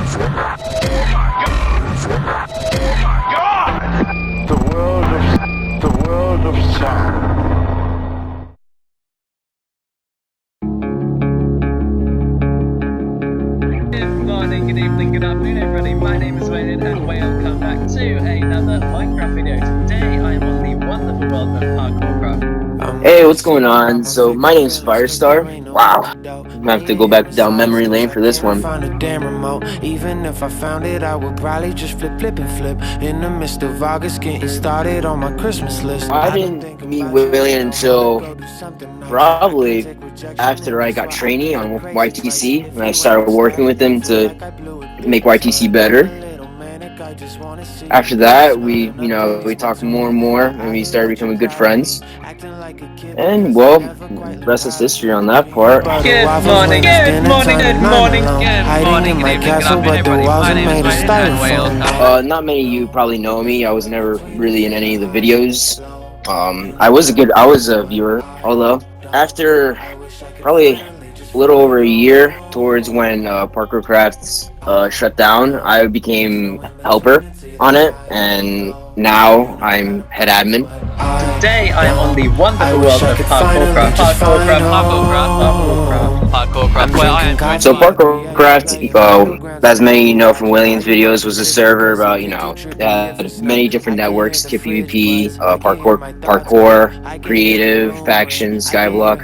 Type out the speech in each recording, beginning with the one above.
The world of sound. Good morning, good evening, good afternoon, everybody. My name is Whalien, and welcome back to another Minecraft video. Today, I am on the wonderful world of Parkourcraft. Hey, what's going on? So my name's Firestar. Wow, I'm gonna have to go back down memory lane for this one. Even if I found it, I would probably just flip in the midst of August, getting started on my Christmas list. I didn't meet Whalien until probably after I got trainee on YTC, and I started working with him to make YTC better. After that, we talked more and more, and we started becoming good friends. And well, rest is history on that part. Good morning, good morning, good morning, good morning, good evening, good afternoon, everybody. My name is Whalien, and welcome. Not many of you probably know me. I was never really in any of the videos. I was a viewer, although after probably a little over a year, towards when Parkourcraft shut down, I became helper on it, and now I'm head admin. Today, I am on the wonderful world of Parkourcraft. Where I am So Parkourcraft, as many of you know from Whalien's videos, was a server about that had many different networks: Kip PvP, parkour, creative, factions, skyblock,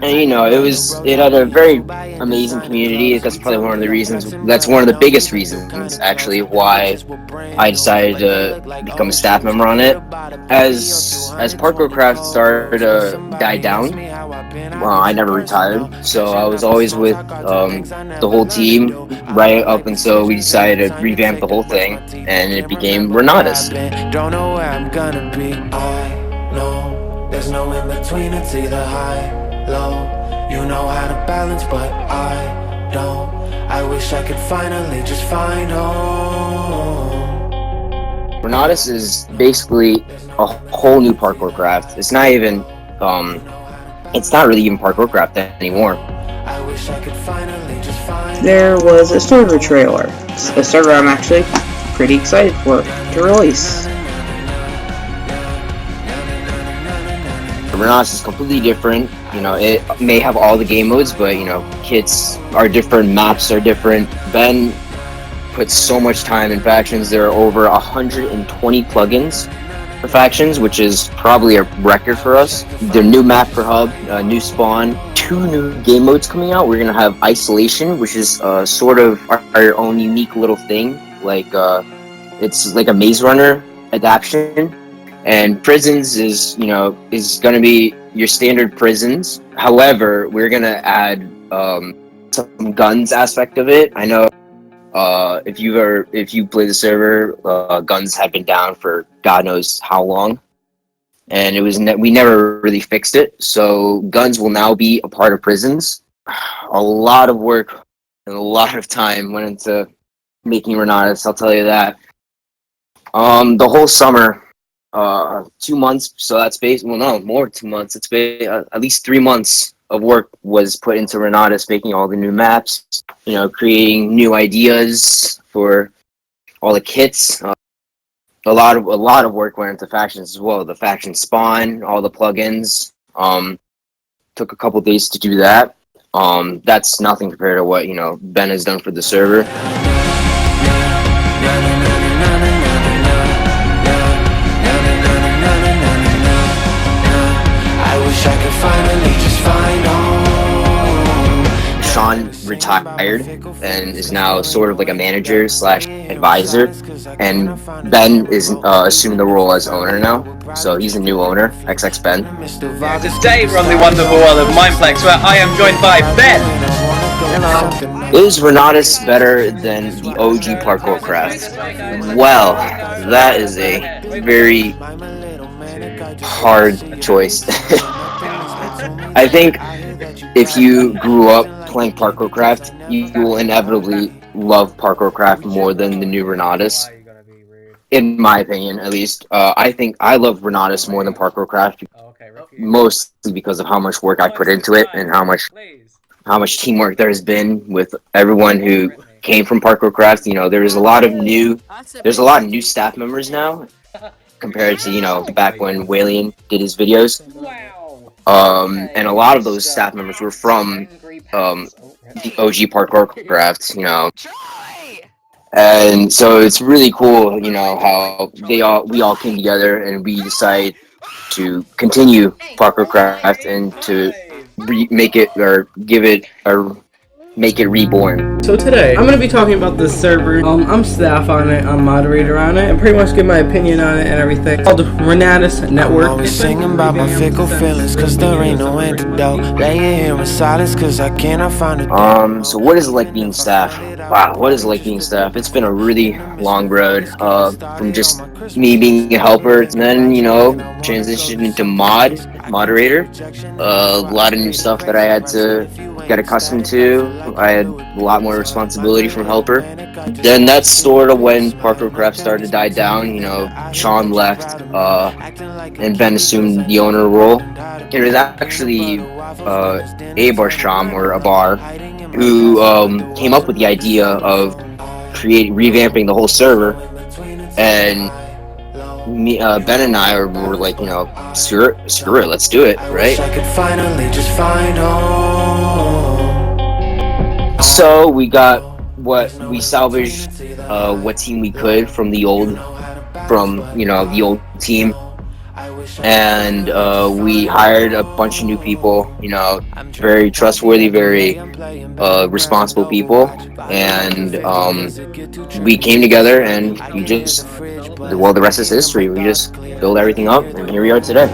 and it had a very amazing community. That's probably one of the reasons. That's one of the biggest reasons, actually, why I decided to become a staff member on it. As Parkourcraft started to die down, I never retired, so I was always with the whole team right up until we decided to revamp the whole thing, and it became Renatus. Don't know where I'm gonna be. I know there's no in between. It's either high, low. You know how to balance, but I don't. I wish I could finally just find home. Renatus is basically a whole new Parkourcraft. It's not even, it's not really even Parkourcraft anymore. There was a server trailer, a server I'm actually pretty excited for to release. Renatus is completely different. It may have all the game modes, but kits are different, maps are different. Ben put so much time in factions. There are over 120 plugins for factions, which is probably a record for us. The new map for hub, new spawn, 2 new game modes coming out. We're gonna have isolation, which is sort of our own unique little thing. It's like a maze runner adaptation. And prisons is gonna be your standard prisons. However, we're gonna add some guns aspect of it. I know. If you play the server, guns have been down for God knows how long, and we never really fixed it. So guns will now be a part of prisons. A lot of work and a lot of time went into making Renatus, I'll tell you that. The whole summer, 2 months. So that's more 2 months. It's at least 3 months of work was put into Renatus, making all the new maps, creating new ideas for all the kits. A lot of work went into factions as well. The faction spawn, all the plugins. Took a couple days to do that. That's nothing compared to what Ben has done for the server. I could finally just find home. Sean retired and is now sort of like a manager / advisor, and Ben is assuming the role as owner now. So he's a new owner, XX Ben. Today we're on the wonderful world of Mineplex, where I am joined by Ben. Is Renatus better than the OG Parkourcraft? Well, that is a very hard choice. I think if you grew up playing Parkourcraft, you will inevitably love Parkourcraft more than the new Renatus. In my opinion, at least. I think I love Renatus more than Parkourcraft, mostly because of how much work I put into it and how much teamwork there's been with everyone who came from Parkour Craft. You know, there's a lot of new staff members now compared to, you know, back when Whalien did his videos. Wow. And a lot of those staff members were from the OG Parkour Craft, you know. And so it's really cool, you know, how we all came together and we decided to continue Parkour Craft and to make it reborn. So today, I'm going to be talking about this server. I'm staff on it, I'm moderator on it, and pretty much give my opinion on it and everything. It's called Renatus Network. Always singing about my fickle feelings, cause there ain't no antidote. Laying here in silence, cause I cannot find a So what is it like being staff? Wow, what is it like being staff? It's been a really long road, from just me being a helper, and then, you know, transitioned into moderator. A lot of new stuff that I had to get accustomed to. I had a lot more responsibility from helper. Then that's sort of when Parkour Craft started to die down. You know, Sean left, and Ben assumed the owner role. It was actually Abar Sham, or Abar, who came up with the idea of revamping the whole server. And me, Ben and I were like, you know, screw it, let's do it, right? I could finally just find home. So we salvaged what team we could from the old team, and we hired a bunch of new people, you know, very trustworthy, very responsible people, and we came together and the rest is history. We just built everything up, and here we are today.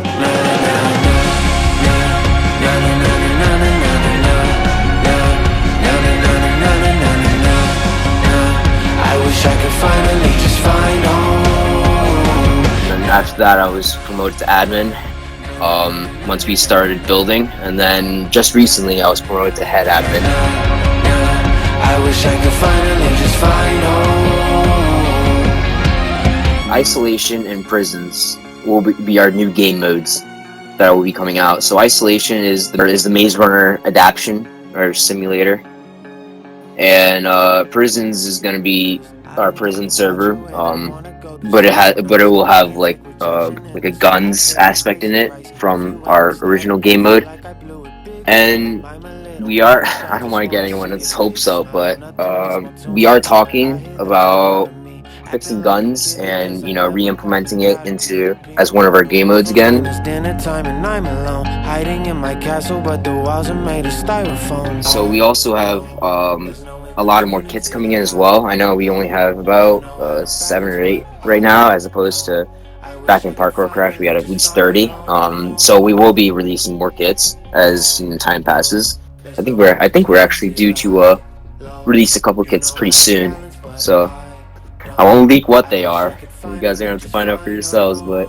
After that, I was promoted to admin once we started building, and then just recently I was promoted to head admin. I wish I could finally just find home. Isolation and prisons will be our new game modes that will be coming out. So Isolation is the Maze Runner adaptation or simulator, and prisons is going to be our prison server. But it will have like a guns aspect in it from our original game mode. And I don't want to get anyone's hopes up, but we are talking about fixing guns and, you know, re-implementing it as one of our game modes again. So we also have a lot of more kits coming in as well. I know we only have about 7 or 8 right now, as opposed to back in Parkour Craft we had at least 30. So we will be releasing more kits as, you know, time passes. I think we're actually due to release a couple kits pretty soon. So I won't leak what they are. You guys are gonna have to find out for yourselves, but.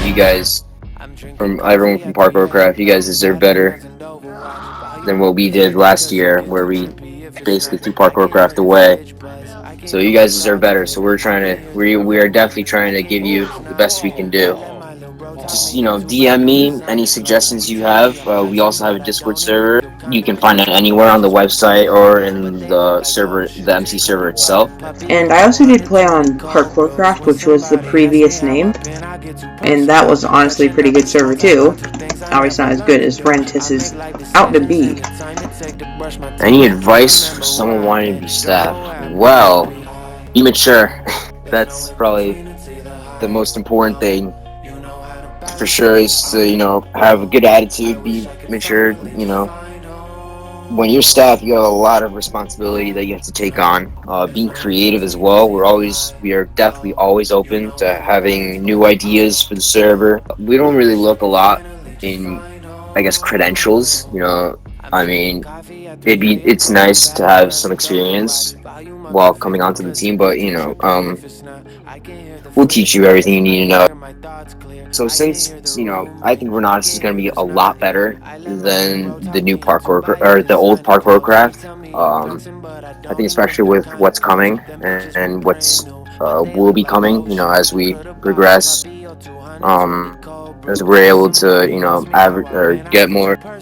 You guys, from everyone from Parkour Craft, you guys deserve better than what we did last year, where we basically threw Parkour Craft away. So you guys deserve better. So we are definitely trying to give you the best we can do. Just, you know, DM me any suggestions you have. We also have a Discord server. You can find it anywhere on the website or in the server, the MC server itself. And I also did play on Parkour Craft, which was the previous name, and that was honestly a pretty good server too. Obviously not as good as Renatus is out to be. Any advice for someone wanting to be staff? Well, be mature. That's probably the most important thing. For sure, is to, you know, have a good attitude, be mature. You know, when you're staff, you have a lot of responsibility that you have to take on. Being creative as well. We are definitely always open to having new ideas for the server. We don't really look a lot in, I guess, credentials. You know, I mean, it's nice to have some experience while coming onto the team, but, you know, we'll teach you everything you need to know. So since, you know, I think Renatus is going to be a lot better than the new Parkour, or the old Parkour Craft. I think especially with what's coming and what's will be coming, you know, as we progress. As we're able to, you know,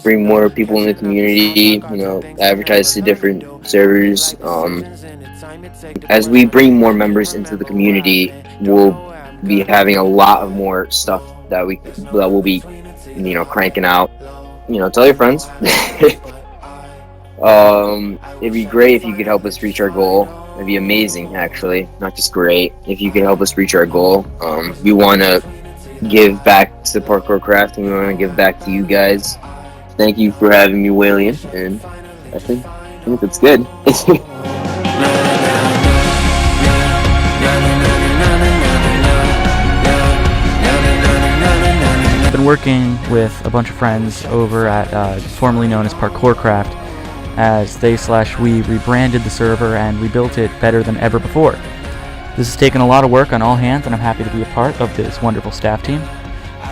bring more people in the community, you know, advertise to different servers. As we bring more members into the community, we'll be having a lot of more stuff that we'll be, you know, cranking out. You know, tell your friends. It'd be great if you could help us reach our goal. It'd be amazing, actually, not just great. If you could help us reach our goal, we want to give back to Parkour Craft, and we want to give back to you guys. Thank you for having me, Whalien, and I think that's good. I've been working with a bunch of friends over at formerly known as Parkour Craft, as we rebranded the server and rebuilt it better than ever before. This has taken a lot of work on all hands, and I'm happy to be a part of this wonderful staff team.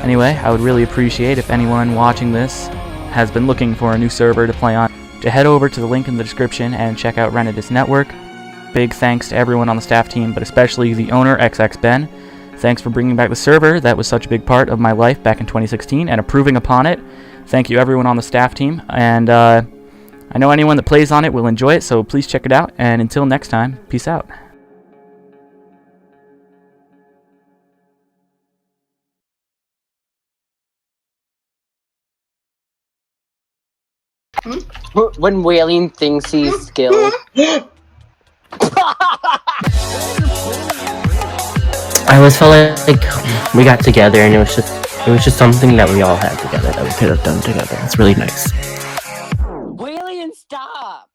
Anyway, I would really appreciate if anyone watching this has been looking for a new server to play on, to head over to the link in the description and check out Renatus Network. Big thanks to everyone on the staff team, but especially the owner, XX Ben. Thanks for bringing back the server that was such a big part of my life back in 2016 and improving upon it. Thank you everyone on the staff team, and I know anyone that plays on it will enjoy it, so please check it out, and until next time, peace out. When Whalien thinks he's skilled. I always felt like we got together, and it was just something that we all had together that we could have done together. It's really nice. Whalien, stop!